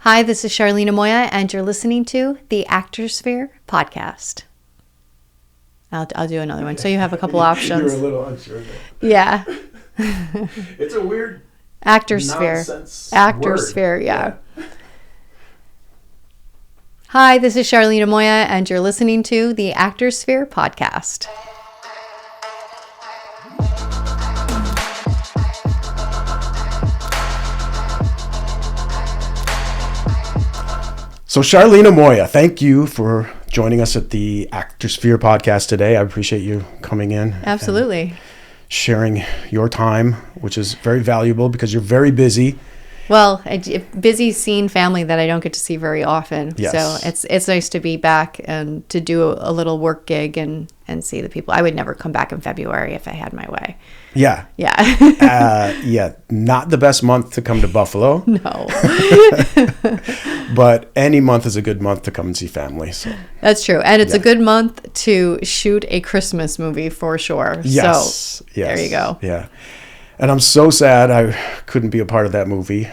Hi, this is Charlene Amoia, and you're listening to the Actorshpere podcast. I'll do another one, so you have a couple options. You're a little unsure there. Yeah. It's a weird Actorshpere. nonsense Actorshpere, word. yeah. Hi, this is Charlene Amoia, and you're listening to the Actorshpere podcast. So Charlene Amoia, thank you for joining us at the Actorshpere podcast today. I appreciate you coming in. Absolutely. Sharing your time, which is very valuable because you're very busy. Well, busy seeing family that I don't get to see very often. Yes. So it's nice to be back and to do a little work gig and see the people. I would never come back in February if I had my way. Yeah. Yeah. Yeah. Not the best month to come to Buffalo. No. But any month is a good month to come and see family. So. That's true. And it's a good month to shoot a Christmas movie for sure. Yes. So there you go. Yeah. And I'm so sad I couldn't be a part of that movie.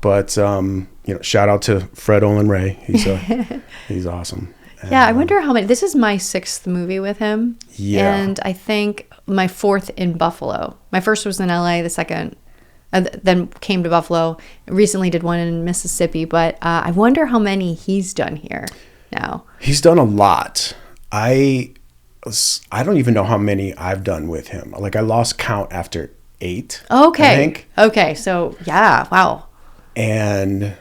But shout out to Fred Olin Ray. He's awesome. And, yeah, I wonder how many. This is my 6th movie with him. Yeah. And I think my 4th in Buffalo. My first was in LA, the second then came to Buffalo. Recently did one in Mississippi, but I wonder how many he's done here now. He's done a lot. I don't even know how many I've done with him. Like I lost count after 8. Okay. I think. Okay. So yeah. Wow. And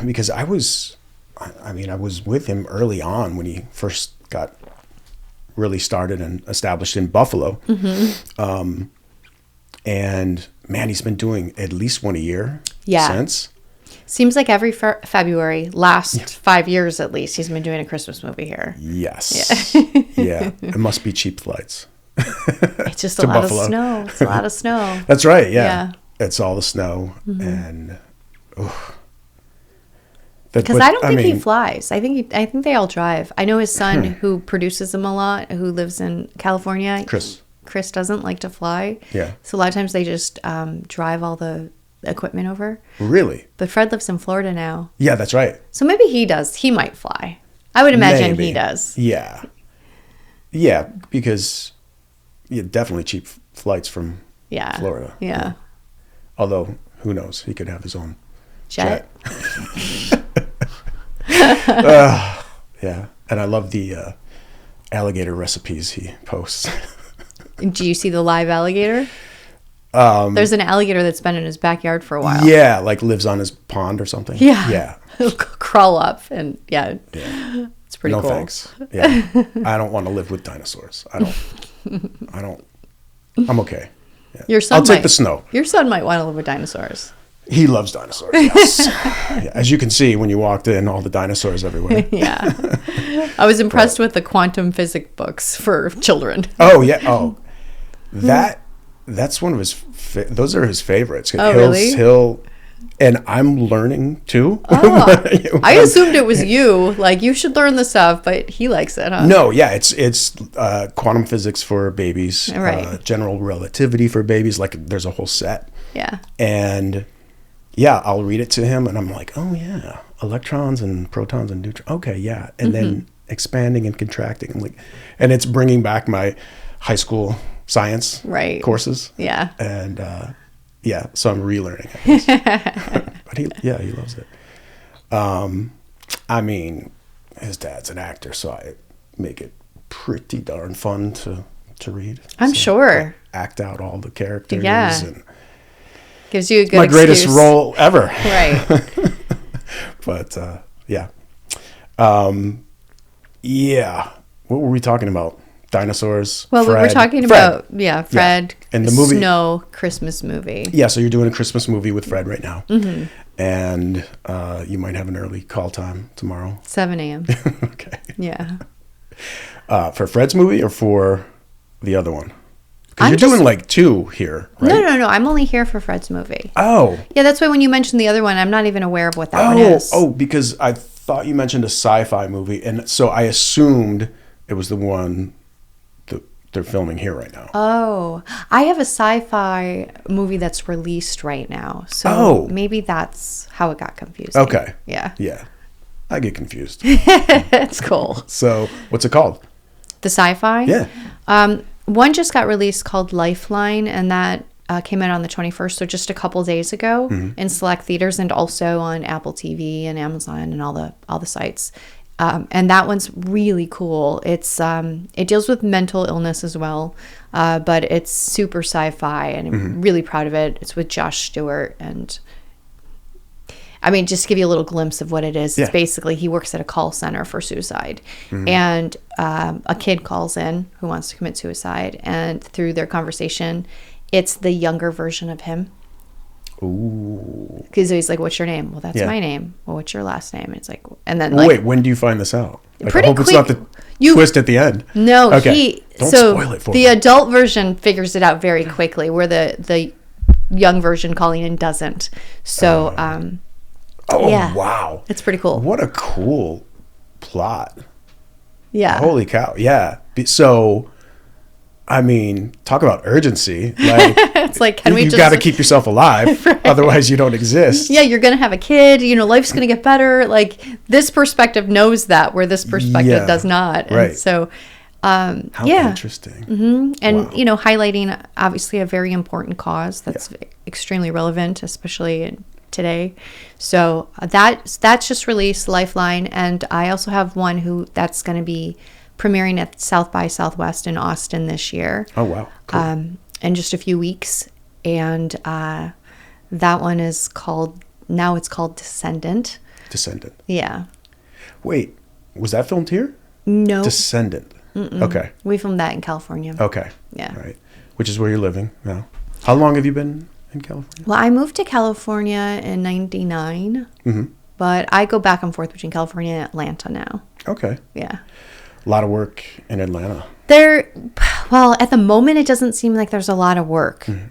because I was with him early on when he first got really started and established in Buffalo. Mm-hmm. And man, he's been doing at least one a year since. Seems like every February, last 5 years at least, he's been doing a Christmas movie here. Yes. Yeah. It must be cheap flights. It's just a lot Buffalo. Of snow. It's a lot of snow. That's right. Yeah. It's all the snow. Mm-hmm. And because I don't think he flies. I think they all drive. I know his son who produces them a lot, who lives in California. Chris doesn't like to fly. Yeah. So a lot of times they just drive all the equipment over. Really? But Fred lives in Florida now. Yeah, that's right. So maybe he does. He might fly. I would imagine he does. Yeah. Yeah, because definitely cheap flights from Florida. Yeah. Although, who knows? He could have his own jet. Yeah. And I love the alligator recipes he posts. Do you see the live alligator? There's an alligator that's been in his backyard for a while. Yeah, like lives on his pond or something. Yeah. He'll crawl up and it's pretty cool. No thanks. Yeah. I don't want to live with dinosaurs. I don't. I'm okay. Yeah. I'll take the snow. Your son might want to live with dinosaurs. He loves dinosaurs, yes. Yeah, as you can see when you walked in, all the dinosaurs everywhere. Yeah. I was impressed with the quantum physics books for children. Oh, yeah. Oh, that's one of his, those are his favorites. Oh, really? And I'm learning too. Oh, I assumed it was you. Like, you should learn the stuff, but he likes it, huh? No, yeah. It's quantum physics for babies. Right. General relativity for babies. Like, there's a whole set. Yeah. And yeah, I'll read it to him and I'm like, oh yeah, electrons and protons and neutrons. Okay, yeah. And then expanding and contracting. I'm like, and it's bringing back my high school science courses. Yeah. And so I'm relearning it. But he loves it. I mean, his dad's an actor, so I make it pretty darn fun to read. I'm sure. Act out all the characters. Yeah. And gives you a good my excuse. Greatest role ever. Right. But yeah. What were we talking about? Dinosaurs. Well, Fred. we were talking about Fred. And the movie Snow Christmas movie. Yeah, so you're doing a Christmas movie with Fred right now. Mm-hmm. And you might have an early call time tomorrow. 7 a.m. Okay. Yeah. For Fred's movie or for the other one? Because you're doing like 2 here, right? No. I'm only here for Fred's movie. Oh. Yeah, that's why when you mentioned the other one, I'm not even aware of what that one is. Oh, because I thought you mentioned a sci-fi movie. And so I assumed it was the one they're filming here right now. Oh, I have a sci-fi movie that's released right now. So maybe that's how it got confusing. Okay. Yeah. Yeah. I get confused. It's cool. So what's it called? The sci-fi? Yeah. One just got released called Lifeline, and that came out on the 21st, so just a couple days ago in select theaters and also on Apple TV and Amazon and all the sites. And that one's really cool. It deals with mental illness as well, but it's super sci-fi, and I'm really proud of it. It's with Josh Stewart, and I mean, just to give you a little glimpse of what it is. It's basically he works at a call center for suicide, and a kid calls in who wants to commit suicide, and through their conversation, it's the younger version of him. Ooh. Because he's like, "What's your name?" "Well, that's my name." "Well, what's your last name?" And it's like, and then like, wait, when do you find this out? Like, pretty I hope quick. It's not the twist at the end. No, okay. Don't spoil it for me. The adult version figures it out very quickly, where the young version calling in doesn't. So, wow, it's pretty cool. What a cool plot. Yeah. Holy cow. Yeah. So, I mean, talk about urgency. Like, it's like, can we you just... got to keep yourself alive. Right. Otherwise, you don't exist. Yeah, you're going to have a kid. Life's going to get better. Like, this perspective knows that, where this perspective does not. And right. so, how interesting. Mm-hmm. And, highlighting, obviously, a very important cause that's extremely relevant, especially today. So that's just released, Lifeline. And I also have one that's going to be premiering at South by Southwest in Austin this year. Oh, wow. Cool. In just a few weeks. And that one is called Descendant. Descendant. Yeah. Wait, was that filmed here? No. Descendant. Mm-mm. Okay. We filmed that in California. Okay. Yeah. Right. Which is where you're living now. How long have you been in California? Well, I moved to California in 99. Mm-hmm. But I go back and forth between California and Atlanta now. Okay. Yeah. A lot of work in Atlanta. Well, at the moment, it doesn't seem like there's a lot of work. Mm-hmm.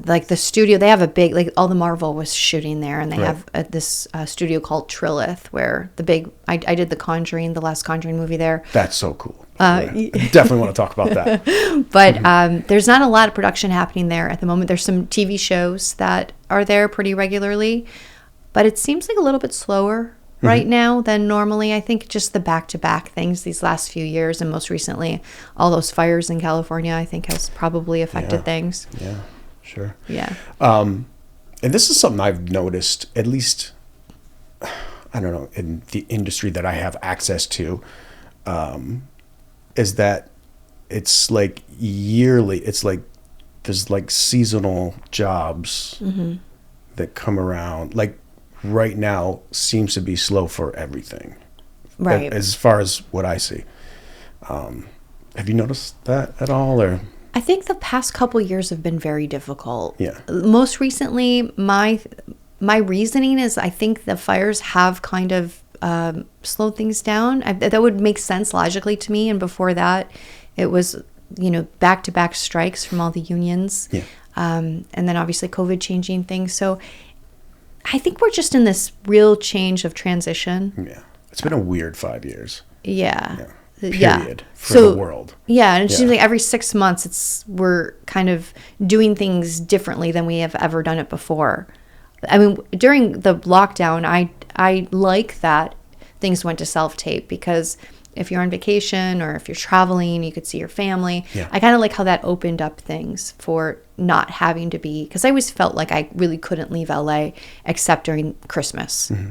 Like the studio, they have a big, like all the Marvel was shooting there, and they have this studio called Trilith, where I did the last Conjuring movie there. That's so cool. I definitely want to talk about that. But there's not a lot of production happening there at the moment. There's some TV shows that are there pretty regularly, but it seems like a little bit slower right now than normally. I think just the back-to-back things these last few years, and most recently all those fires in California, I think has probably affected things. Yeah, sure. Yeah. And this is something I've noticed, at least, I don't know, in the industry that I have access to, is that it's like yearly, it's like there's like seasonal jobs that come around. Like, right now seems to be slow for everything, right? As far as what I see, have you noticed that at all? Or I think the past couple years have been very difficult. Yeah. Most recently, my reasoning is I think the fires have kind of slowed things down. That would make sense logically to me. And before that, it was back-to-back strikes from all the unions. Yeah. And then obviously COVID changing things. So I think we're just in this real change of transition. Yeah. It's been a weird 5 years. Yeah. Period. For the world. Yeah. And it seems like every 6 months we're kind of doing things differently than we have ever done it before. I mean, during the lockdown, I like that things went to self-tape, because if you're on vacation or if you're traveling, you could see your family. Yeah. I kind of like how that opened up things for not having to be, because I always felt like I really couldn't leave LA except during Christmas. Mm-hmm.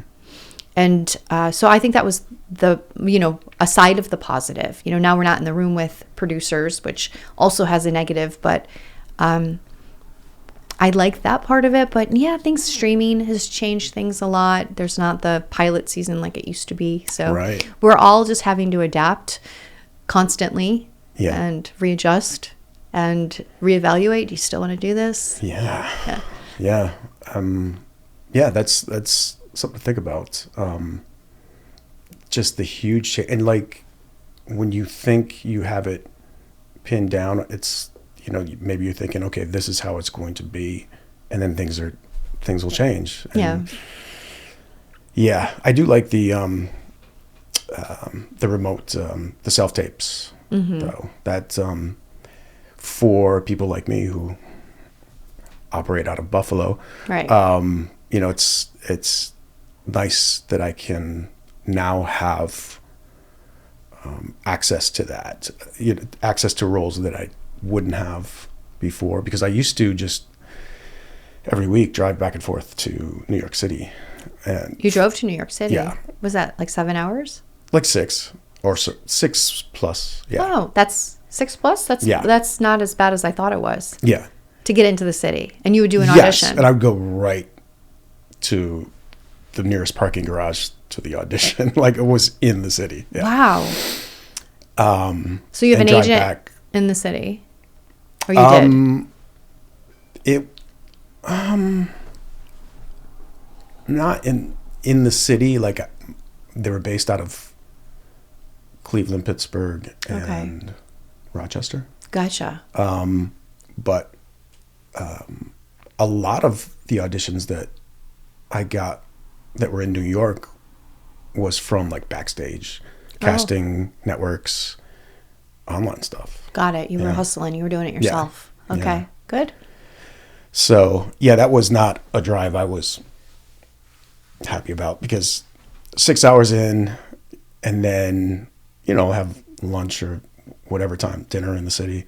And so I think that was a side of the positive. Now we're not in the room with producers, which also has a negative, but I like that part of it. But yeah, streaming has changed things a lot. There's not the pilot season like it used to be. So we're all just having to adapt constantly and readjust and reevaluate. Do you still want to do this? Yeah. That's something to think about. Just the huge change. And like, when you think you have it pinned down, it's, maybe you're thinking, okay, this is how it's going to be, and then things will change. And I do like the remote, the self tapes, though. That for people like me who operate out of Buffalo, Right. you know, it's nice that I can now have access to that, you know, access to roles that I wouldn't have before, because I used to just every week drive back and forth to New York City. And You drove to New York City? Yeah. Was that like 7 hours? like 6 or so, 6 plus. Yeah. Oh, that's 6 plus? That's not as bad as I thought it was. Yeah. To get into the city. And you would do an Yes. audition. And I would go right to the nearest parking garage to the audition. Like it was in the city. Yeah. Wow. So you have an and drive agent back. in the city? Or you did? Not in the city. Like they were based out of Cleveland, Pittsburgh, and Rochester. Gotcha. But a lot of the auditions that I got that were in New York was from like backstage, casting networks, online stuff. Got it. You were Yeah. hustling. You were doing it yourself. Okay. Yeah. Good. So yeah, that was not a drive I was happy about, because 6 hours in and then, you know, have lunch or whatever time, dinner in the city,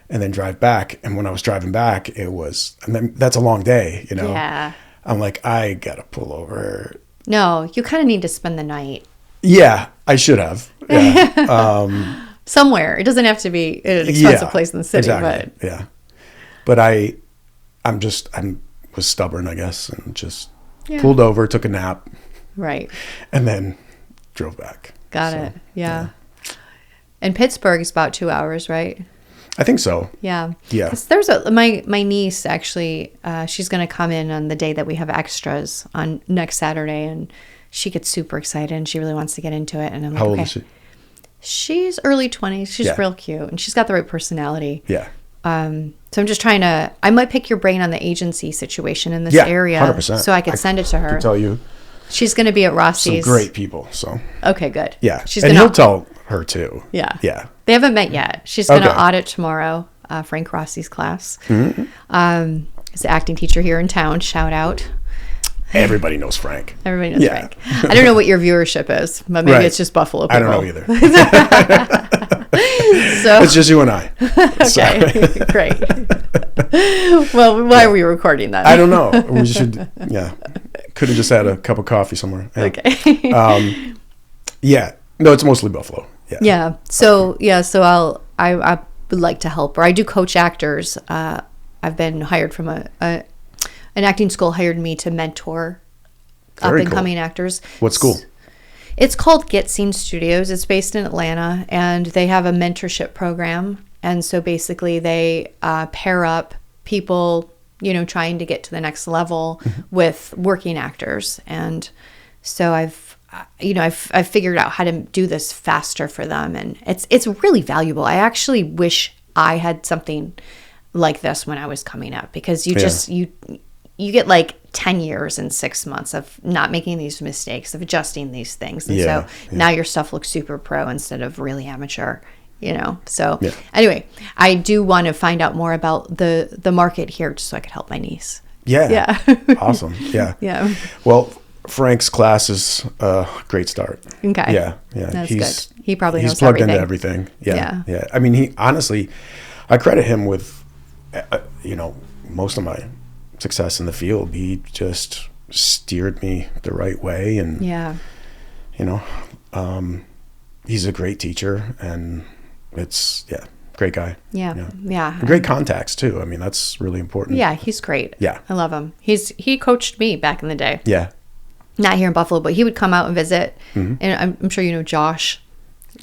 and then drive back. And when I was driving back, and then that's a long day, you know? Yeah. I'm like, I gotta pull over. No, you kind of need to spend the night Yeah, I should have. Yeah. somewhere. It doesn't have to be an expensive place in the city, exactly. but Yeah. But I was stubborn, I guess, and just pulled over, took a nap, right. and then drove back. Got it. Yeah. And Pittsburgh is about 2 hours, right? I think so. Yeah. Yeah. 'Cause there's my niece actually, she's going to come in on the day that we have extras on next Saturday, and she gets super excited and she really wants to get into it. And I'm like, How old okay. is she? She's early 20s. She's Yeah. real cute and she's got the right personality. Yeah. So I'm just trying to, I might pick your brain on the agency situation in this Yeah, area 100%. so I could send it to I her. can tell you She's going to be at some Rossi's. great people. So Okay, good. yeah. She's And gonna, he'll tell her too. Yeah. Yeah. They haven't met yet. She's going to Okay. audit tomorrow, Frank Rossi's class. Mm-hmm. He's the acting teacher here in town. Shout out. Everybody knows Frank. Everybody knows Yeah. Frank. I don't know what your viewership is, but maybe Right. it's just Buffalo people. I don't know either. So, It's just you and I. okay, great. Well, why are we recording that? I don't know. We should, yeah. Could have just had a cup of coffee somewhere. Yeah. Okay. Yeah. No, it's mostly Buffalo. Yeah. Yeah. So I would like to help, or I do coach actors. I've been hired from an acting school hired me to mentor up Very and cool. coming actors. What school? It's called Get Seen Studios. It's based in Atlanta, and they have a mentorship program. And so basically they pair up people, you know, trying to get to the next level with working actors. And so I've figured out how to do this faster for them. And it's really valuable. I actually wish I had something like this when I was coming up, because you get like 10 years and 6 months of not making these mistakes, of adjusting these things. And so now your stuff looks super pro instead of really amateur, you know? So anyway, I do want to find out more about the market here just so I could help my niece. Yeah. Yeah. Awesome. Yeah. Yeah. Well, Frank's class is a great start. Okay. Yeah. Yeah. That's good. He probably knows He's plugged everything. into everything. Yeah. Yeah. Yeah. I mean, he honestly, I credit him with, you know, most of my success in the field. He just steered me the right way, and you know, he's a great teacher, and it's great guy. Yeah. And great contacts too. I mean, that's really important. Yeah, he's great. Yeah. I love him. He coached me back in the day. Yeah. Not here in Buffalo, but he would come out and visit. And I'm sure you know Josh.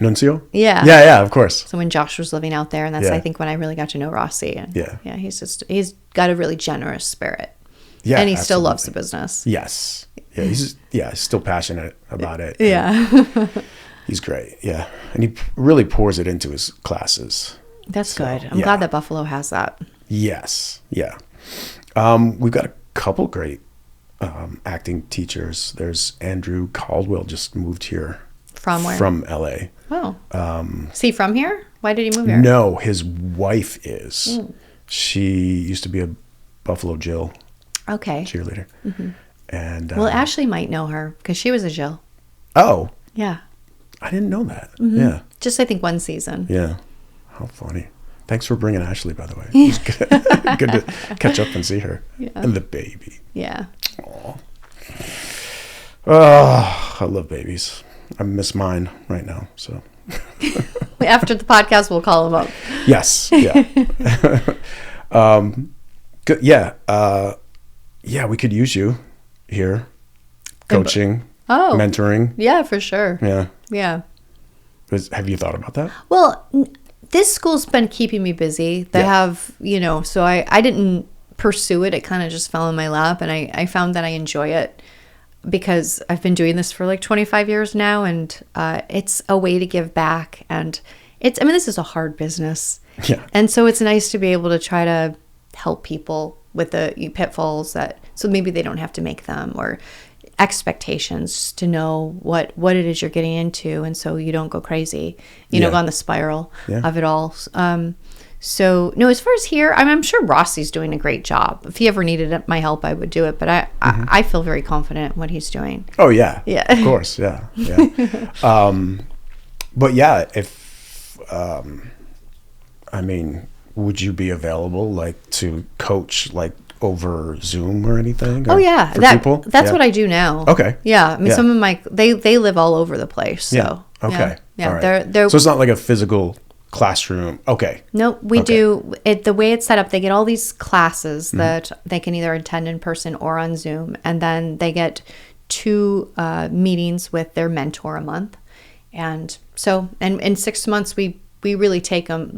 Nuncio? Yeah. Yeah, of course. So when Josh was living out there, and that's I think when I really got to know Rossi. And he's got a really generous spirit. Yeah. And he still loves the business. Yes. Yeah, he's still passionate about it. Yeah. He's great. Yeah. And he really pours it into his classes. That's good. I'm glad that Buffalo has that. Yes. Yeah. We've got a couple great acting teachers. There's Andrew Caldwell, just moved here. From where? From LA. Oh. Is he from here? Why did he move here? No, his wife is. She used to be a Buffalo Jill cheerleader. And Well, Ashley might know her because she was a Jill. Oh, Yeah. I didn't know that. Yeah. Just, I think, one season. Yeah. How funny. Thanks for bringing Ashley, by the way. It was good, good to catch up and see her. Yeah. And the baby. Yeah. Aw. Oh, I love babies. I miss mine right now. So After the podcast, we'll call him up. yes. Yeah. Good. Yeah. Yeah, we could use you here. Coaching. Mentoring. Yeah, for sure. Yeah. Yeah. Have you thought about that? Well, this school's been keeping me busy. They have, so I didn't pursue it. It kind of just fell in my lap, and I found that I enjoy it because I've been doing this for like 25 years now, and it's a way to give back. And this is a hard business. Yeah. And so it's nice to be able to try to help people with the pitfalls so maybe they don't have to make them, or expectations to know what it is you're getting into, and so you don't go crazy, go on the spiral of it all. So no, as far as here, I'm sure Rossi's doing a great job. If he ever needed my help, I would do it, but I feel very confident in what he's doing. Oh yeah, of course, yeah. But yeah, if would you be available like to coach like over Zoom or anything? Oh yeah, that's what I do now. Okay. Yeah, some of my they live all over the place. So okay. Yeah. Right. They're so it's not like a physical classroom. Okay. No, we do it the way it's set up. They get all these classes that they can either attend in person or on Zoom, and then they get 2 meetings with their mentor a month. And so, and in 6 months, we really take them.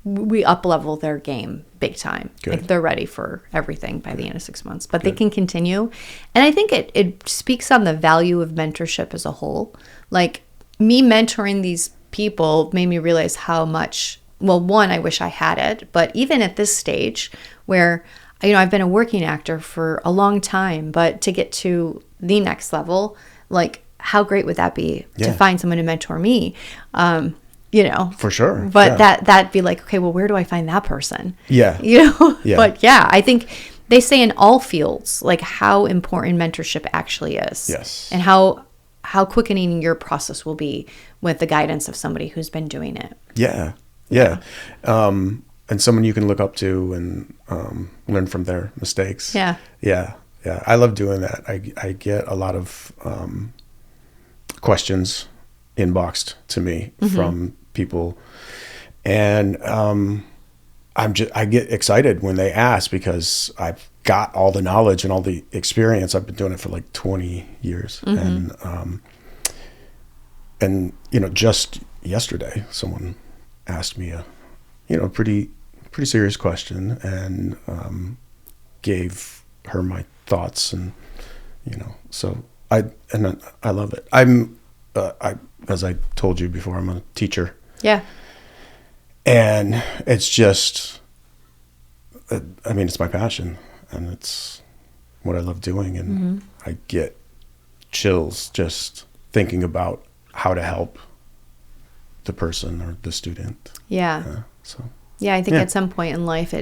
We up level their game big time. Good. Like they're ready for everything by the end of 6 months. But they can continue, and I think it speaks on the value of mentorship as a whole. Like me mentoring these people made me realize how much. Well, one, I wish I had it, but even at this stage where I've been a working actor for a long time, but to get to the next level, like how great would that be to find someone to mentor me? For sure. But that'd be like, okay, well, where do I find that person? Yeah. But yeah, I think they say in all fields, like how important mentorship actually is. Yes. And how quickening your process will be with the guidance of somebody who's been doing it. Yeah. And someone you can look up to and learn from their mistakes. Yeah. I love doing that. I get a lot of questions inboxed to me from people, and I get excited when they ask because I've got all the knowledge and all the experience. I've been doing it for like 20 years, and just yesterday someone asked me a pretty serious question, and gave her my thoughts, and so I love it. As I told you before, I'm a teacher. Yeah. And it's just, it's my passion, and it's what I love doing. And I get chills just thinking about how to help the person or the student. Yeah. I think at some point in life,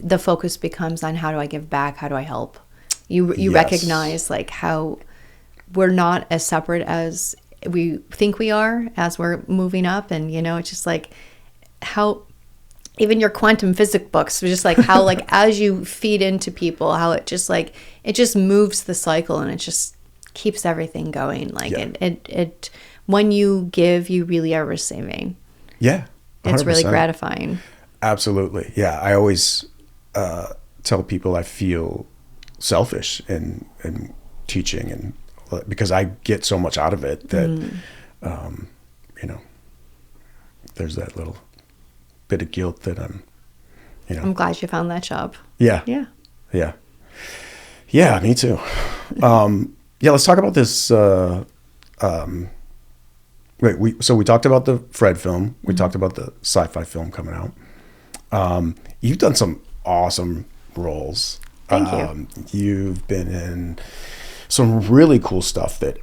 the focus becomes on how do I give back? How do I help? You recognize like how we're not as separate as we think we are as we're moving up, and it's just like how even your quantum physics books are just like how like as you feed into people, how it just moves the cycle, and it just keeps everything going. Like it when you give, you really are receiving. Yeah, 100%. It's really gratifying. Absolutely. Yeah, I always tell people I feel selfish in teaching, and because I get so much out of it that, there's that little bit of guilt that I'm glad you found that job. Yeah. Me too. Let's talk about this. We talked about the Fred film. We talked about the sci-fi film coming out. You've done some awesome roles. Thank you. You've been in some really cool stuff that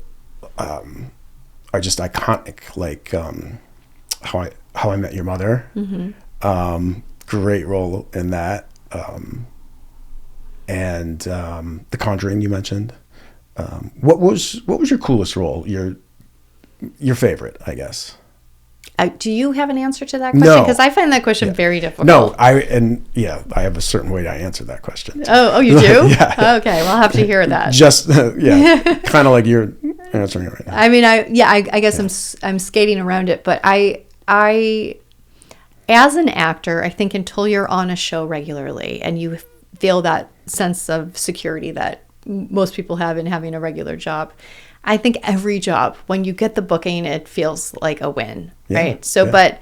are just iconic, like How I Met Your Mother. Great role in that. And The Conjuring you mentioned. What was your coolest role? Your favorite, I guess. Do you have an answer to that question? Because I find that question very difficult. No, I have a certain way to answer that question. Oh, you do? Yeah. Okay, well, I'll have to hear that. Just kind of like you're answering it right now. I mean, I guess I'm skating around it, but I as an actor, I think until you're on a show regularly and you feel that sense of security that most people have in having a regular job, I think every job, when you get the booking, it feels like a win, right? So, but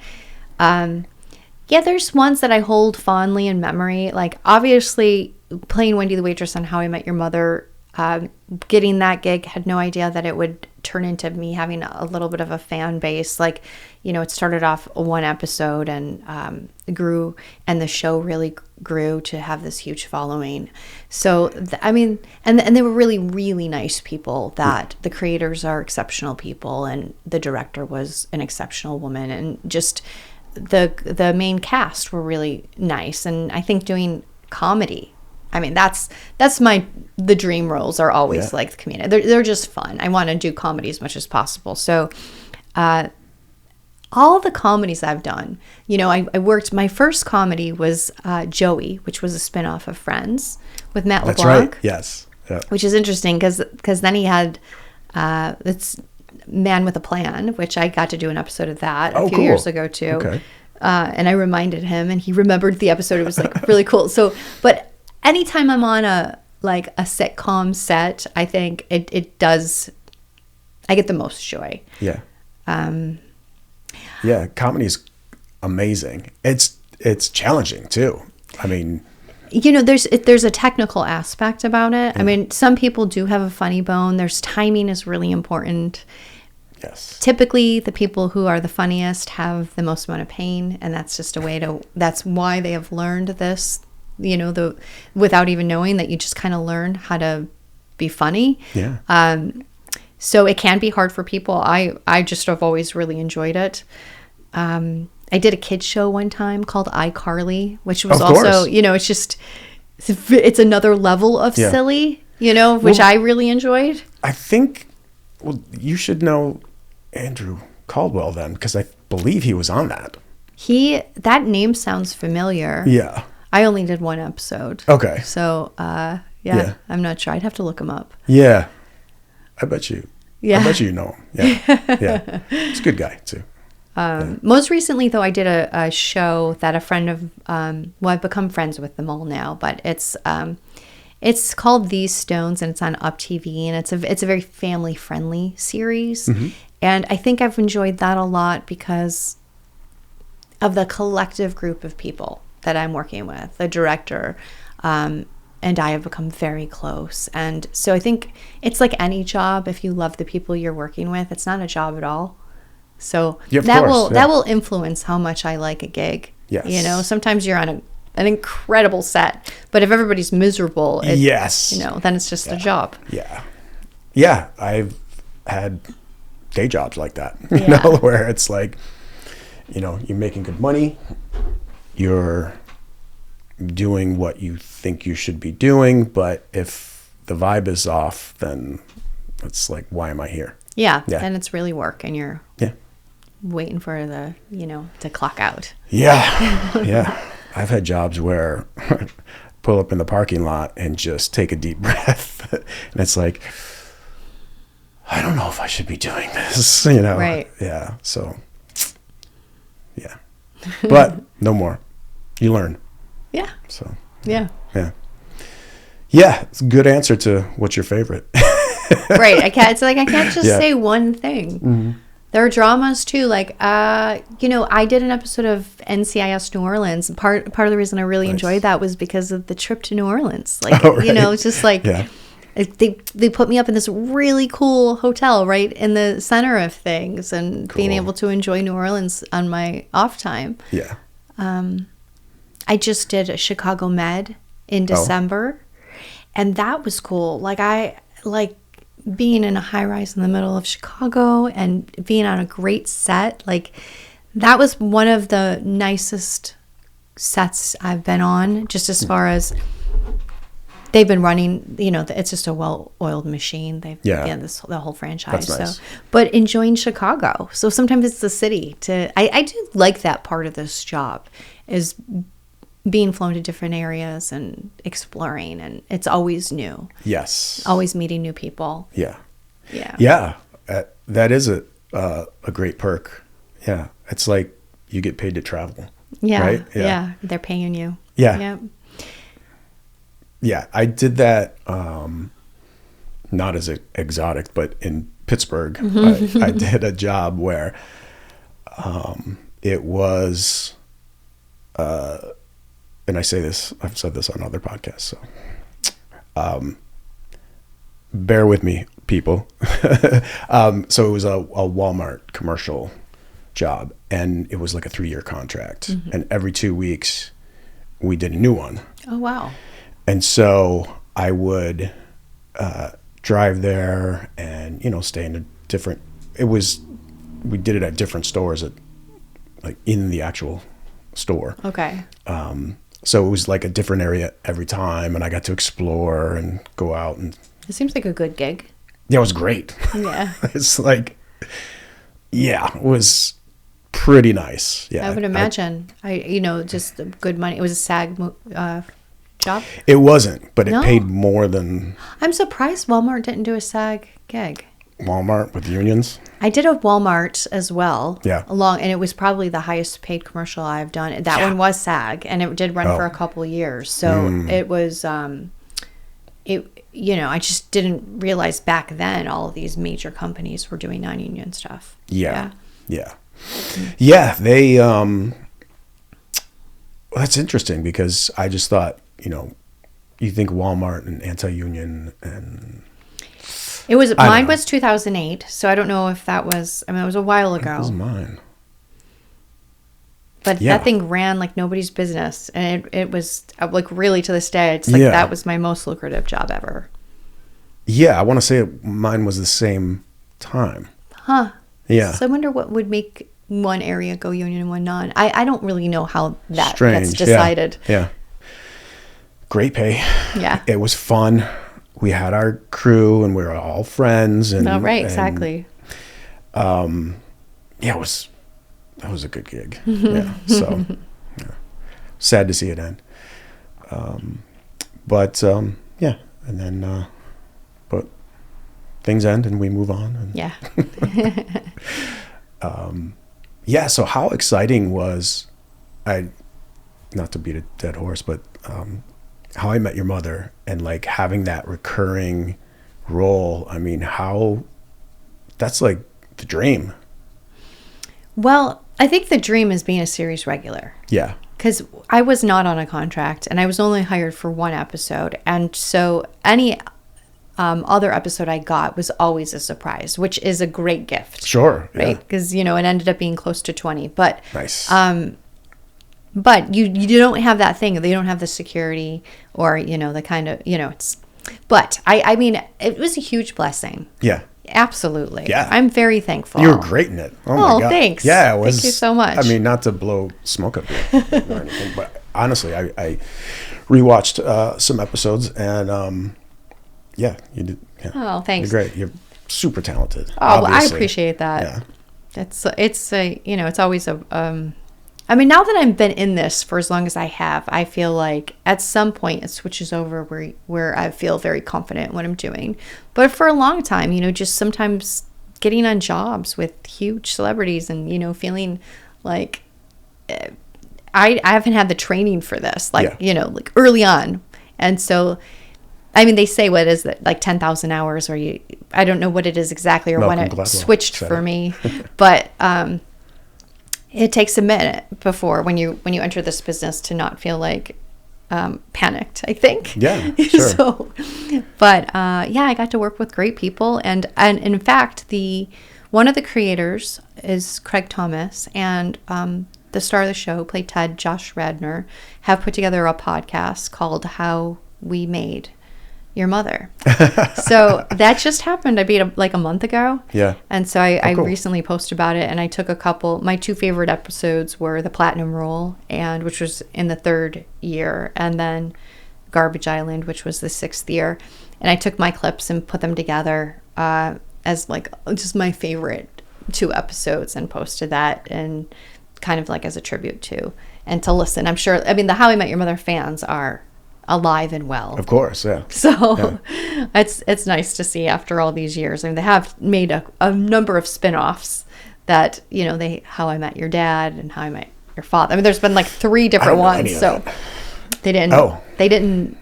there's ones that I hold fondly in memory. Like, obviously, playing Wendy the waitress on How I Met Your Mother, getting that gig, had no idea that it would turn into me having a little bit of a fan base. Like, it started off one episode and grew, and the show really grew to have this huge following. So, and they were really, really nice people. That the creators are exceptional people, and the director was an exceptional woman, and just the main cast were really nice. And I think doing comedy, I mean, that's the dream roles are always like the comedian. They're just fun. I want to do comedy as much as possible. So, all the comedies I've done, I worked, my first comedy was Joey, which was a spinoff of Friends with Matt LeBlanc. That's right. Yes. Yeah. Which is interesting because then he had it's Man with a Plan, which I got to do an episode of that a few years ago too. Okay. And I reminded him, and he remembered the episode. It was like really cool. So, but anytime I'm on a sitcom set, I think it does, I get the most joy. Yeah. Yeah, comedy is amazing. It's challenging too. I mean, there's a technical aspect about it. I mean, some people do have a funny bone. There's timing is really important. Yes. Typically, the people who are the funniest have the most amount of pain, and that's just a way that's why they have learned this, without even knowing that you just kind of learn how to be funny. Yeah. So it can be hard for people. I just have always really enjoyed it. I did a kids show one time called iCarly, which was also, it's another level of silly, which I really enjoyed. I think, you should know Andrew Caldwell then, because I believe he was on that. That name sounds familiar. Yeah. I only did one episode. Okay. So, I'm not sure. I'd have to look him up. Yeah. I bet you. Yeah. I bet you know him. Yeah. Yeah. He's a good guy too. Most recently, though, I did a show that a friend of, I've become friends with them all now, but it's called These Stones, and it's on Up TV, and it's a very family friendly series. Mm-hmm. And I think I've enjoyed that a lot because of the collective group of people that I'm working with. The director, and I have become very close. And so I think it's like any job. If you love the people you're working with, it's not a job at all. So that will influence how much I like a gig. Yes. Sometimes you're on an incredible set, but if everybody's miserable, then it's just a job. Yeah. Yeah. I've had day jobs like that, where it's like, you're making good money. You're doing what you think you should be doing, but if the vibe is off, then it's like, why am I here? Yeah. Then it's really work, and you're waiting for the, to clock out. Yeah. Yeah. I've had jobs where I pull up in the parking lot and just take a deep breath. And it's like, I don't know if I should be doing this, Right. Yeah. So, yeah. But no more. You learn. Yeah. So. Yeah. Yeah. Yeah. It's a good answer to what's your favorite. Right. I can't just say one thing. Mm-hmm. There are dramas too. Like, I did an episode of NCIS New Orleans. Part of the reason I really enjoyed that was because of the trip to New Orleans. Like, right. It's just like, they put me up in this really cool hotel right in the center of things, and being able to enjoy New Orleans on my off time. Yeah. I just did a Chicago Med in December, and that was cool. Like, being in a high rise in the middle of Chicago and being on a great set, like That was one of the nicest sets I've been on, just as far as they've been running, it's just a well-oiled machine. They've the whole franchise. That's nice. So, but enjoying Chicago. So sometimes it's the city I do like that part of this job is being flown to different areas and exploring, and it's always new. Yes. Always meeting new people. Yeah. Yeah. Yeah. That is a great perk. Yeah. It's like you get paid to travel. Yeah. Right? Yeah. They're paying you. Yeah. Yep. Yeah. I did that, not as exotic, but in Pittsburgh, I did a job where it was, and I say this, I've said this on other podcasts, so bear with me, people. So it was a Walmart commercial job, and it was like a 3-year contract, and every 2 weeks we did a new one. Oh, wow. And so I would drive there and, stay in we did it at different stores in the actual store. Okay. So it was like a different area every time, and I got to explore and go out, and It seems like a good gig. yeah, it was great. Yeah. It's like, yeah, it was pretty nice. Yeah. I would imagine. Just good money. It was a SAG job. It wasn't, but it No. paid more than I'm surprised Walmart didn't do a SAG gig. Walmart with unions. I did a Walmart as well. Yeah. And it was probably the highest paid commercial I've done. That one was SAG, and it did run for a couple of years. So it was, I just didn't realize back then all of these major companies were doing non-union stuff. Yeah. Yeah. They, well, that's interesting because I just thought, you think Walmart and anti-union and Mine was 2008, so I don't know if that was, it was a while ago. That was mine. But that thing ran like nobody's business. And it was like really to this day, it's like that was my most lucrative job ever. Yeah, I want to say mine was the same time. Huh. Yeah. So I wonder what would make one area go union and one non. I don't really know how that Strange. gets decided. Yeah. Great pay. Yeah. It was fun. We had our crew and we were all friends. And, exactly. Yeah, that was a good gig. Yeah. So sad to see it end. But yeah. And then, but things end and we move on. And, Yeah. yeah. So how exciting was not to beat a dead horse, but How I Met Your Mother and like having that recurring role. I mean, that's like the dream. Well, I think the dream is being a series regular. Yeah. Because I was not on a contract and I was only hired for one episode. And so any other episode I got was always a surprise, which is a great gift. Sure. Right? Because, it ended up being close to 20. But Nice. But you don't have that thing. They don't have the security or, the kind of, it's. But I mean, it was a huge blessing. Yeah. Absolutely. Yeah. I'm very thankful. You were great in it. Oh my God. Thanks. Yeah, it was. Thank you so much. I mean, not to blow smoke up here or anything, but honestly, I rewatched some episodes and yeah, you did. Yeah. Oh, thanks. You're great. You're super talented. Oh, well, I obviously. appreciate that. Yeah. It's always a I mean, now that I've been in this for as long as I have, I feel like at some point it switches over where I feel very confident in what I'm doing. But for a long time, just sometimes getting on jobs with huge celebrities and, feeling like I haven't had the training for this, like early on. And so, I mean, they say, what is it, like 10,000 hours or I don't know what it is exactly or Malcolm when it Gladwell switched said for it. me. But, it takes a minute before when you enter this business to not feel like panicked, I think. Yeah, sure. Yeah, I got to work with great people, and in fact, one of the creators is Craig Thomas, and the star of the show, who played Ted, Josh Radnor, have put together a podcast called How We Made, Your Mother. So that just happened. I beat like a month ago. Yeah. And so I cool. recently posted about it, and I took a couple. My two favorite episodes were the Platinum Rule, and which was in the 3rd year, and then Garbage Island, which was the 6th year. And I took my clips and put them together as like just my favorite 2 episodes, and posted that, and kind of like as a tribute to, and to listen. I'm sure. I mean, the How I Met Your Mother fans are alive and well. Of course, yeah. So it's nice to see after all these years. I mean, they have made a number of spin-offs that, you know, How I Met Your Dad and How I Met Your Father. I mean, there's been like 3 different ones. So they didn't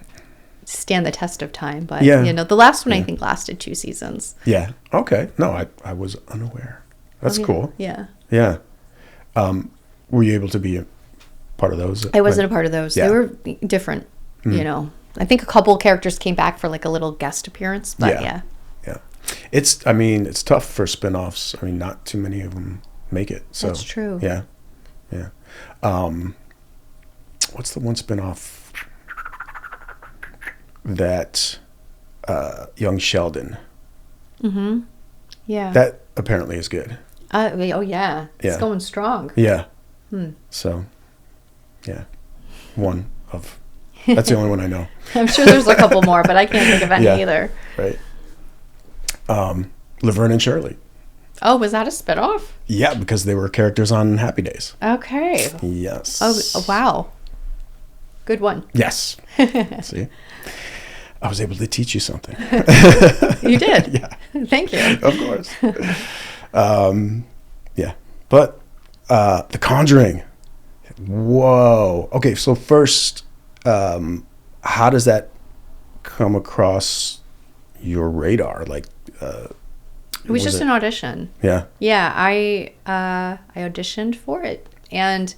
stand the test of time. But, you know, the last one I think lasted 2 seasons. Yeah. Okay. No, I was unaware. That's cool. Yeah. Yeah. Were you able to be a part of those? I wasn't a part of those. Yeah. They were different, you know. I think a couple characters came back for like a little guest appearance, but yeah. It's tough for spin-offs. I mean, not too many of them make it. So that's true. Yeah. Yeah. What's the one spin-off that Young Sheldon? Mm-hmm. Yeah. That apparently is good. Oh yeah. It's going strong. Yeah. So, yeah. That's the only one I know. I'm sure there's a couple more, but I can't think of any either. Right. Laverne and Shirley. Oh, was that a spinoff? Yeah, because they were characters on Happy Days. Okay. Yes. Oh, wow. Good one. Yes. See? I was able to teach you something. You did? Yeah. Thank you. Of course. Yeah. But The Conjuring. Whoa. Okay, so first, how does that come across your radar? Like, it was just an audition. Yeah. Yeah, I auditioned for it, and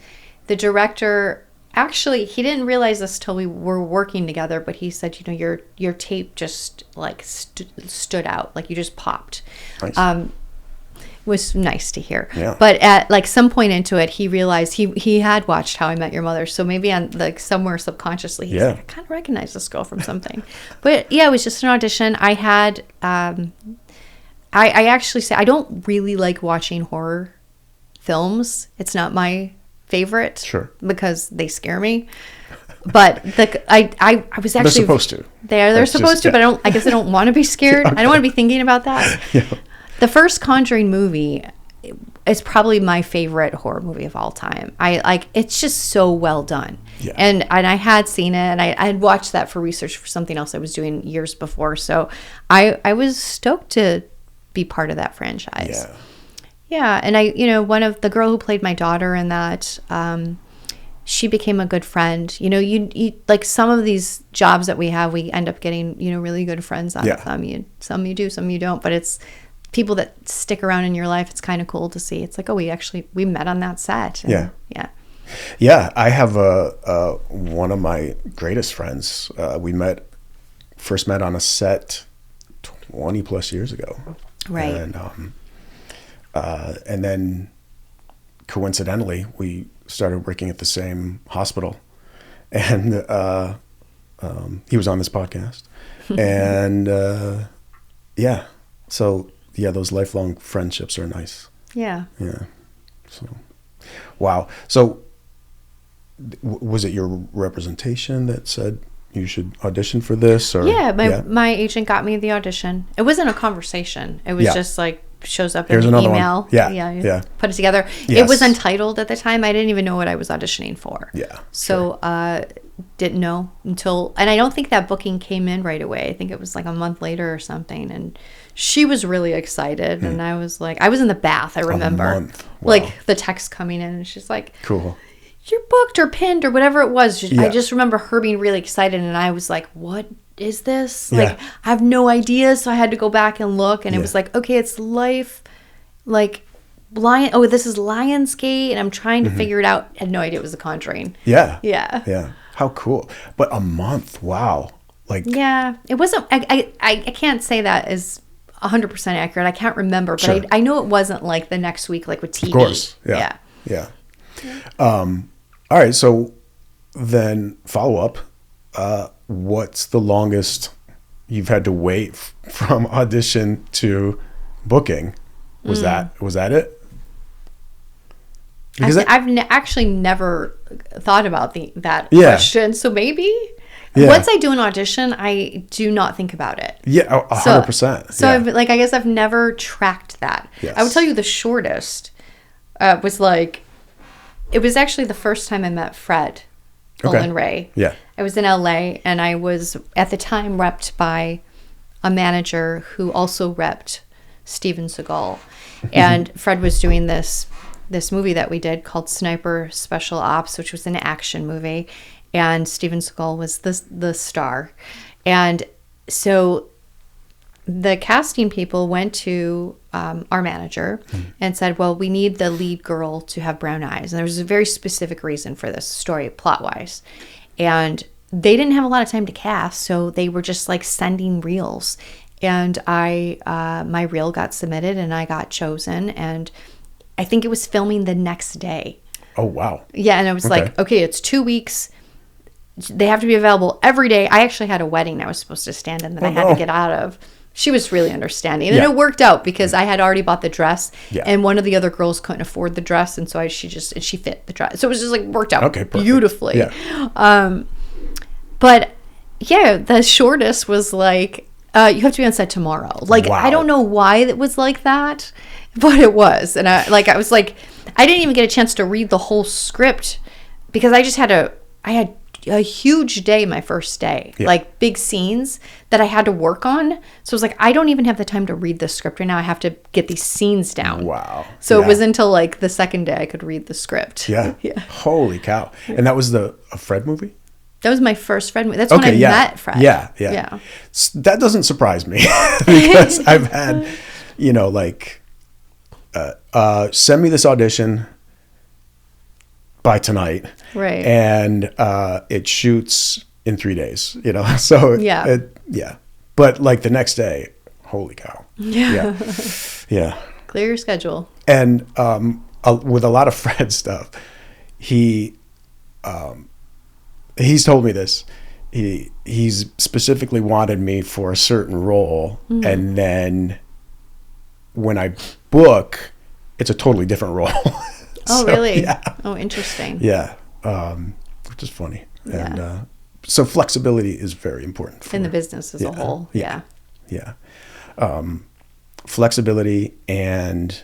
the director actually, he didn't realize this till we were working together, but he said, you know, your tape just like stood out, like you just popped. Nice. Was nice to hear. Yeah. But at like some point into it, he realized he had watched How I Met Your Mother, so maybe on like somewhere subconsciously he's like, I kind of recognize this girl from something. But yeah, it was just an audition. I had I actually say I don't really like watching horror films. It's not my favorite. Sure. Because they scare me. But I was actually, they're supposed to. They're supposed to, but I guess I don't want to be scared. Okay. I don't want to be thinking about that. Yeah. The first Conjuring movie is probably my favorite horror movie of all time. It's just so well done. Yeah. And I had seen it, and I had watched that for research for something else I was doing years before. So I was stoked to be part of that franchise. Yeah. Yeah, and one of the girl who played my daughter in that, she became a good friend. You know, you like some of these jobs that we have, we end up getting, really good friends on. Yeah. Some you do, some you don't, but it's people that stick around in your life. It's kind of cool to see. It's like, oh, we met on that set. And, yeah. Yeah, I have one of my greatest friends. We first met on a set 20 plus years ago. Right. And then coincidentally, we started working at the same hospital, and he was on this podcast, and so those lifelong friendships are nice. Yeah. Yeah. So, wow. So, was it your representation that said you should audition for this? Or my agent got me the audition. It wasn't a conversation. It was just like shows up Here's in the email. One. Yeah. Put it together. Yes. It was untitled at the time. I didn't even know what I was auditioning for. Yeah. So didn't know until, and I don't think that booking came in right away. I think it was like a month later or something. And she was really excited, and I was like, I was in the bath. I remember, a month. Wow. Like the text coming in, and she's like, "Cool, you're booked or pinned or whatever it was." I just remember her being really excited, and I was like, what is this? Like, I have no idea. So I had to go back and look, and it was like, okay, it's life, like this is Lionsgate, and I'm trying to figure it out. I had no idea it was The Conjuring. Yeah. How cool. But a month, wow. Like, yeah, it wasn't, I can't say that is 100% accurate. I can't remember, but I know it wasn't like the next week, like with TV. Of course. Yeah. All right. So then follow up, what's the longest you've had to wait from audition to booking. Was that it? Because I've actually never thought about that question. So maybe once I do an audition, I do not think about it. Yeah, 100%. So I guess I've never tracked that. Yes. I would tell you the shortest was like, it was actually the first time I met Fred Olin Ray. Yeah. I was in LA, and I was at the time repped by a manager who also repped Steven Seagal. And Fred was doing this movie that we did called Sniper Special Ops, which was an action movie, and Steven Seagal was the star. And so the casting people went to our manager and said, well, we need the lead girl to have brown eyes. And there was a very specific reason for this story, plot-wise. And they didn't have a lot of time to cast, so they were just like sending reels. And my reel got submitted, and I got chosen, and I think it was filming the next day. Oh, wow. Yeah, and I was like, okay, it's 2 weeks. They have to be available every day. I actually had a wedding I was supposed to stand in that I had to get out of. She was really understanding. And it worked out because I had already bought the dress, and one of the other girls couldn't afford the dress, and so she fit the dress. So it was just like worked out beautifully. Yeah. But yeah, the shortest was like, you have to be on set tomorrow. Like, I don't know why it was like that, but it was. And I was like, I didn't even get a chance to read the whole script because I had a huge day my first day, like big scenes that I had to work on. So it was like, I don't even have the time to read the script right now. I have to get these scenes down. Wow. So it was until like the second day I could read the script. Yeah. Holy cow. And that was a Fred movie? That was my first Fred movie. That's when I met Fred. Yeah. That doesn't surprise me because I've had, send me this audition by tonight. Right. And it shoots in 3 days, So But like the next day, holy cow. Yeah. Clear your schedule. And with a lot of Fred stuff, he's told me this. He's specifically wanted me for a certain role, and then when I book, it's a totally different role. Oh, really? Yeah. Oh, interesting. Yeah, which is funny. Yeah. And so flexibility is very important in the business as a whole. Yeah. Flexibility, and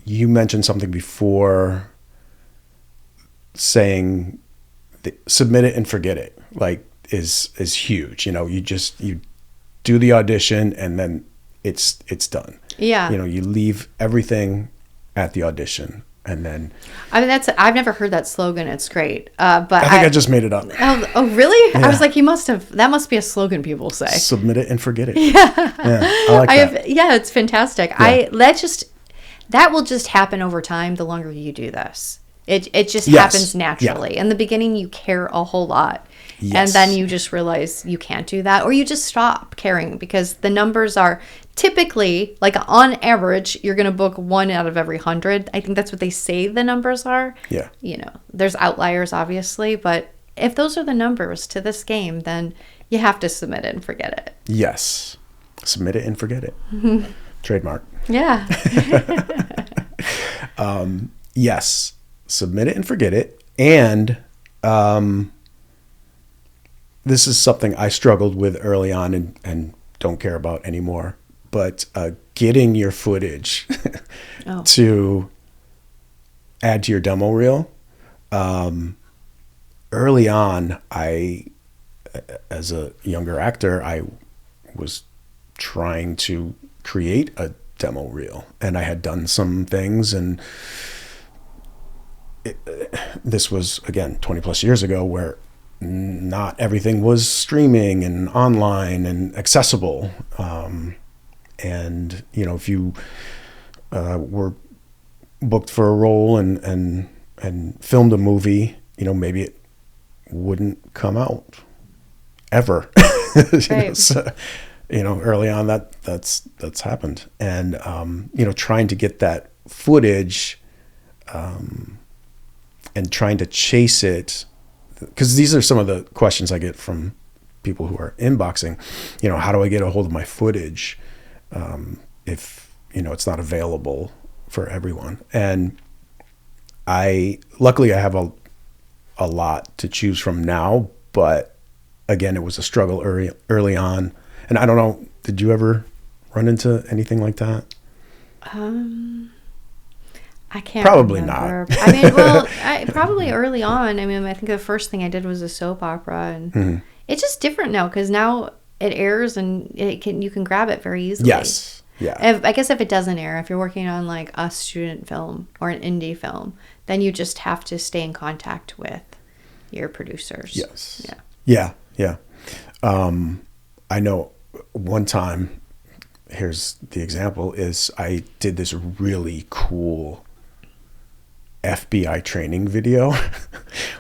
you mentioned something before, saying submit it and forget it, like is huge. You do the audition and then it's done. Yeah. You leave everything at the audition, and then I've never heard that slogan. It's great. But I think I just made it up. Oh really? Yeah. I was like, that must be a slogan people say. Submit it and forget it. Yeah. I like that. It's fantastic. Yeah. That will just happen over time the longer you do this. It just happens naturally. Yeah. In the beginning, you care a whole lot. Yes. And then you just realize you can't do that, or you just stop caring because the numbers are typically, like on average, you're going to book 1 out of every 100. I think that's what they say the numbers are. Yeah. There's outliers, obviously, but if those are the numbers to this game, then you have to submit it and forget it. Yes. Submit it and forget it. Trademark. Yeah. Yes. Submit it and forget it. And this is something I struggled with early on and don't care about anymore. But getting your footage to add to your demo reel. Early on, as a younger actor, I was trying to create a demo reel. And I had done some things, and this was, again, 20 plus years ago, where not everything was streaming and online and accessible. And, if you were booked for a role and filmed a movie, maybe it wouldn't come out ever. Right. So, early on that's happened. And, trying to get that footage, and trying to chase it, because these are some of the questions I get from people who are inboxing, how do I get a hold of my footage if, it's not available for everyone? And luckily I have a lot to choose from now, but again, it was a struggle early on. And I don't know, did you ever run into anything like that? I can't Probably remember. not. I mean, well, probably early on. I mean, I think the first thing I did was a soap opera, and it's just different now because now it airs and you can grab it very easily. Yes. Yeah. I guess if it doesn't air, if you're working on like a student film or an indie film, then you just have to stay in contact with your producers. Yes. Yeah. I know one time, here's the example, is I did this really cool FBI training video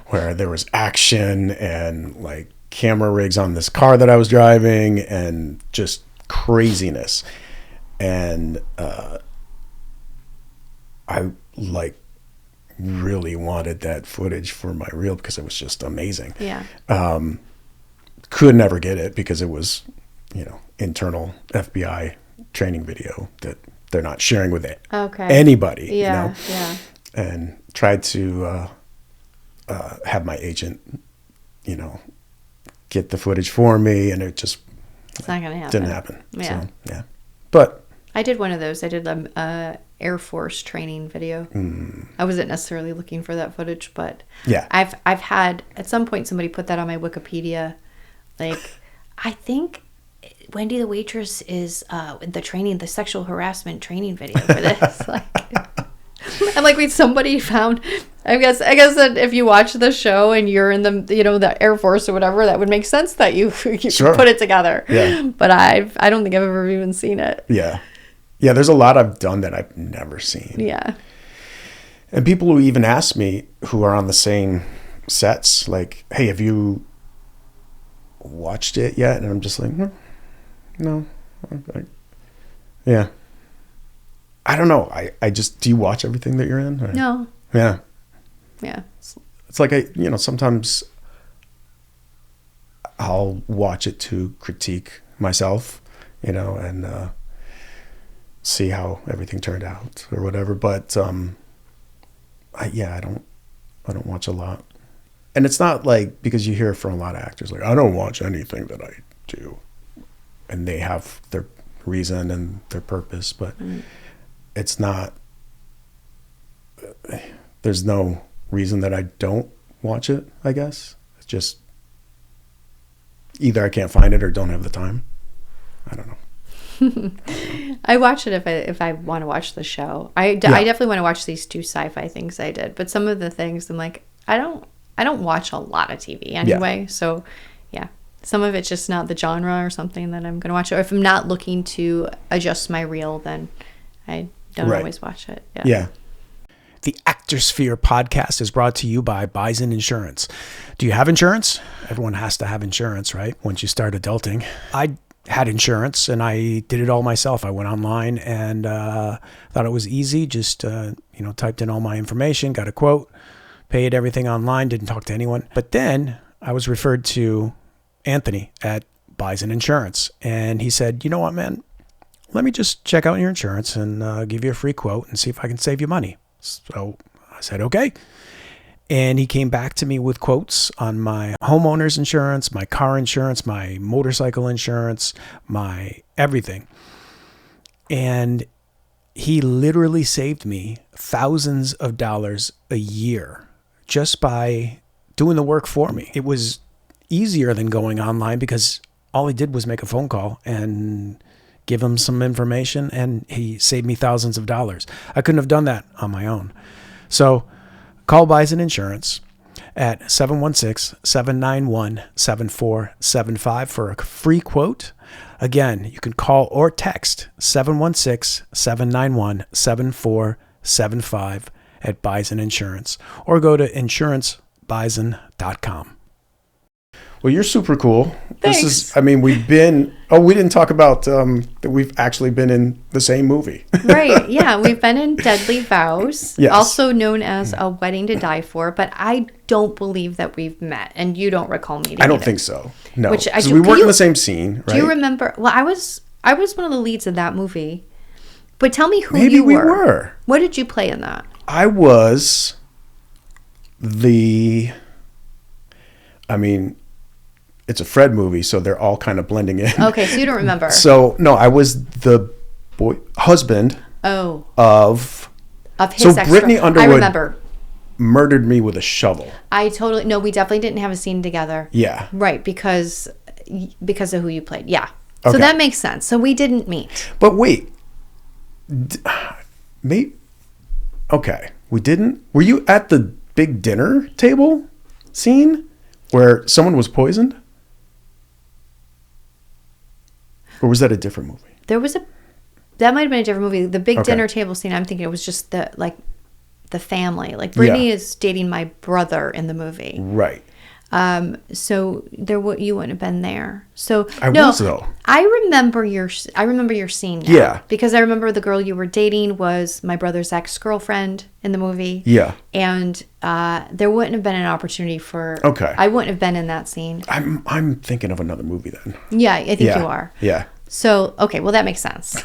where there was action and like camera rigs on this car that I was driving and just craziness. And I like really wanted that footage for my reel because it was just amazing. Yeah. Could never get it because it was, internal FBI training video that they're not sharing with anybody. Yeah. And tried to have my agent, get the footage for me, and it's not gonna happen. Didn't happen. Yeah. So, yeah. But I did one of those. I did Air Force training video. I wasn't necessarily looking for that footage, but yeah, I've had at some point somebody put that on my Wikipedia. Like, I think Wendy the waitress is the sexual harassment training video for this. Like, and like somebody found. I guess that if you watch the show and you're in the Air Force or whatever, that would make sense that you Sure. put it together. Yeah. But I don't think I've ever even seen it. Yeah. Yeah, there's a lot I've done that I've never seen. Yeah. And people who even ask me who are on the same sets, like, hey, have you watched it yet? And I'm just like, no. Yeah. I don't know. I just, do you watch everything that you're in? Or? No. Yeah. Yeah. It's like, sometimes I'll watch it to critique myself, and see how everything turned out or whatever. But I don't watch a lot. And it's not like, because you hear from a lot of actors, like, I don't watch anything that I do. And they have their reason and their purpose, but it's not, there's no reason that I don't watch it, I guess. It's just either I can't find it or don't have the time. I don't know. I watch it if I want to watch the show. I definitely want to watch these two sci-fi things I did, but some of the things I'm like, I don't watch a lot of TV anyway. Yeah. So yeah, some of it's just not the genre or something that I'm going to watch. Or if I'm not looking to adjust my reel, then I don't always watch it. Yeah. The Actorshpere podcast is brought to you by Bison Insurance. Do you have insurance? Everyone has to have insurance, right? Once you start adulting. I had insurance and I did it all myself. I went online and thought it was easy. Just, typed in all my information, got a quote, paid everything online, didn't talk to anyone. But then I was referred to Anthony at Bison Insurance. And he said, you know what, man, let me just check out your insurance and give you a free quote and see if I can save you money. So I said, okay. And he came back to me with quotes on my homeowner's insurance, my car insurance, my motorcycle insurance, my everything. And he literally saved me thousands of dollars a year just by doing the work for me. It was easier than going online because all he did was make a phone call and give him some information, and he saved me thousands of dollars. I couldn't have done that on my own. So call Bison Insurance at 716-791-7475 for a free quote. Again, you can call or text 716-791-7475 at Bison Insurance, or go to insurancebison.com. Well, you're super cool. Thanks. We didn't talk about that we've actually been in the same movie. Right. Yeah. We've been in Deadly Vows, Yes. also known as A Wedding to Die For, but I don't believe that we've met, and you don't recall meeting. I don't think so. No. Which I 'Cause do. we weren't in the same scene, right? Do you remember? Well, I was one of the leads in that movie. But tell me who Maybe you we were. were. What did you play in that? I was it's a Fred movie, so they're all kind of blending in. Okay, so you don't remember. So, no, I was the husband of his So ex. Brittany Underwood I remember. murdered me with a shovel. No, we definitely didn't have a scene together. Yeah. Right, because of who you played. Yeah. So Okay. that makes sense. So we didn't meet. But wait. Okay. We didn't? Were you at the big dinner table scene where someone was poisoned? Or was that a different movie? That might have been a different movie. The big Okay. dinner table scene, I'm thinking it was just the family. Like Brittany is dating my brother in the movie. Right. So you wouldn't have been there. So I was, though. I remember your scene now. Yeah. Because I remember the girl you were dating was my brother's ex-girlfriend in the movie. Yeah. And there wouldn't have been an opportunity for. Okay. I wouldn't have been in that scene. I'm thinking of another movie then. Yeah, I think you are. Yeah. So, okay, well, that makes sense.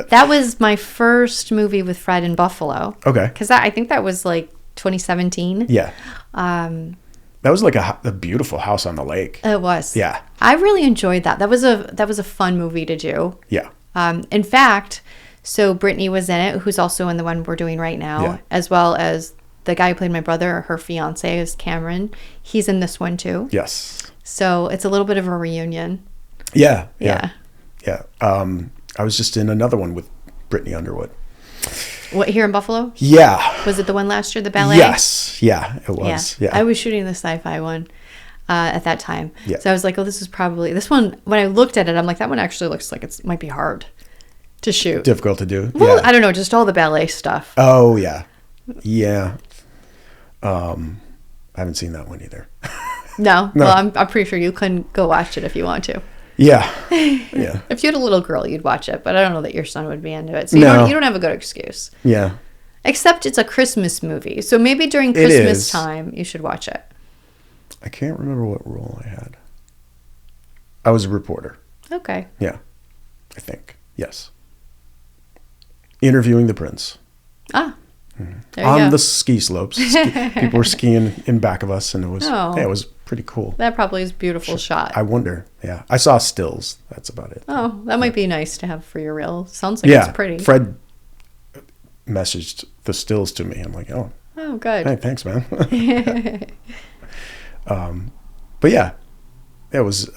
That was my first movie with Fred in Buffalo. Okay. Because I think that was like 2017. Yeah. That was like a beautiful house on the lake. It was. Yeah. I really enjoyed that. That was a fun movie to do. Yeah. In fact, so Brittany was in it, who's also in the one we're doing right now, Yeah. as well as the guy who played my brother, her fiance is Cameron. He's in this one too. Yes. So it's a little bit of a reunion. Yeah. Yeah. Yeah. I was just in another one with Brittany Underwood. What, here in Buffalo? Yeah. Was it the one last year, the ballet? Yes. Yeah, it was. Yeah. I was shooting the sci-fi one at that time. Yeah. So I was like, oh, this is probably this one. When I looked at it, I'm like, that one actually looks like it might be hard to shoot. Difficult to do. Well, Yeah. I don't know, just all the ballet stuff. Oh, yeah. Yeah. I haven't seen that one either. No. Well, I'm pretty sure you can go watch it if you want to. Yeah. Yeah. If you had a little girl, you'd watch it, but I don't know that your son would be into it. So No. you don't have a good excuse. Yeah. Except it's a Christmas movie. So maybe during It Christmas is. time, you should watch it. I can't remember what role I had. I was a reporter. Okay. Yeah. I think. Yes. Interviewing the prince. Ah. There you On go. the ski slopes. People were skiing in back of us, and it was Oh. it was pretty cool. That probably is a beautiful shot. I wonder. Yeah. I saw stills. That's about it. Oh, that might be nice to have for your reel. Sounds like Yeah. it's pretty. Fred messaged the stills to me. I'm like, oh, Oh, good. hey, thanks, man. But yeah, it was.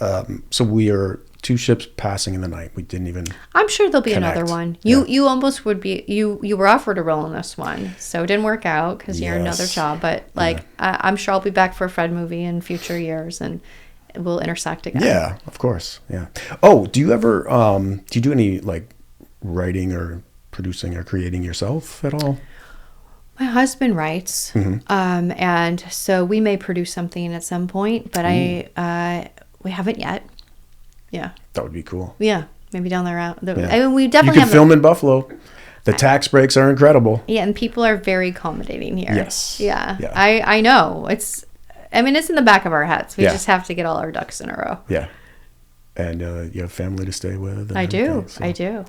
So we are 2 ships passing in the night. We didn't even. I'm sure there'll be Connect. another one. Yeah. You almost would be. You were offered a role in this one, so it didn't work out because you're Yes. another job. But I'm sure I'll be back for a Fred movie in future years, and we'll intersect again. Yeah, of course. Yeah. Oh, do you ever do you do any like writing or producing or creating yourself at all? My husband writes, and so we may produce something at some point, but we haven't yet. Yeah. That would be cool. Yeah, maybe down the road. Yeah. I mean, we You definitely can have. film in Buffalo. The tax breaks are incredible. Yeah, and people are very accommodating here. Yes. Yeah. Yeah. I know. It's in the back of our heads. We Yeah. just have to get all our ducks in a row. Yeah. And you have family to stay with. And I do. everything, so- I do.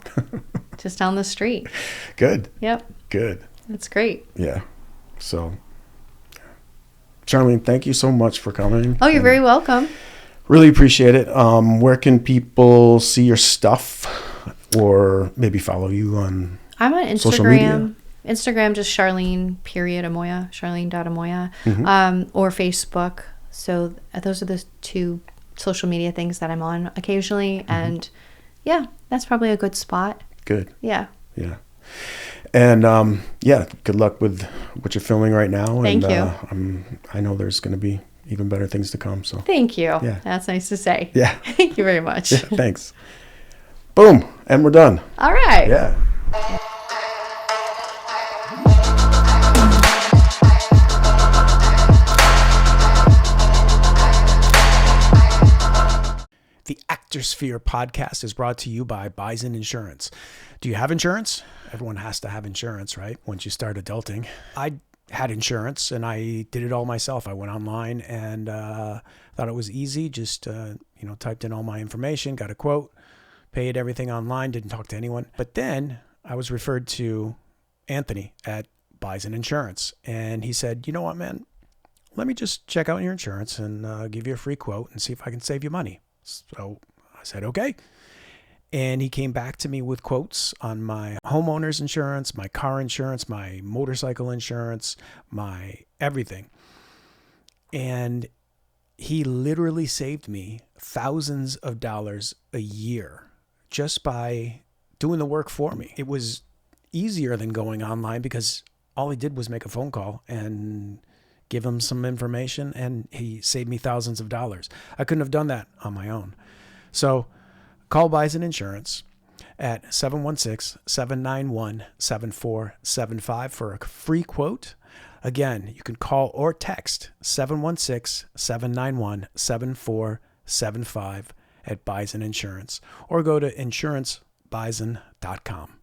Just down the street. Good. Yep. Good. That's great. Yeah. So, Charlene, thank you so much for coming. Oh, you're very welcome. Really appreciate it. Where can people see your stuff or maybe follow you on I'm on social media? Instagram, just Charlene Amoia, Charlene.Amoia, or Facebook. So those are the 2 social media things that I'm on occasionally. And yeah, that's probably a good spot. Good. Yeah. Yeah. And yeah, good luck with what you're filming right now. Thank you. I know there's going to be even better things to come. So Thank you. Yeah. That's nice to say. yeah, Thank you very much. yeah. Thanks. Boom, and we're done. All right. Yeah. Actorshpere podcast is brought to you by Bison Insurance. Do you have insurance? Everyone has to have insurance, right? Once you start adulting. I had insurance and I did it all myself. I went online and thought it was easy. Just, typed in all my information, got a quote, paid everything online, didn't talk to anyone. But then I was referred to Anthony at Bison Insurance. And he said, you know what, man? Let me just check out your insurance and give you a free quote and see if I can save you money. So I said, okay. And he came back to me with quotes on my homeowner's insurance, my car insurance, my motorcycle insurance, my everything. And he literally saved me thousands of dollars a year just by doing the work for me. It was easier than going online because all he did was make a phone call and give him some information, and he saved me thousands of dollars. I couldn't have done that on my own. So call Bison Insurance at 716-791-7475 for a free quote. Again, you can call or text 716-791-7475 at Bison Insurance, or go to insurancebison.com.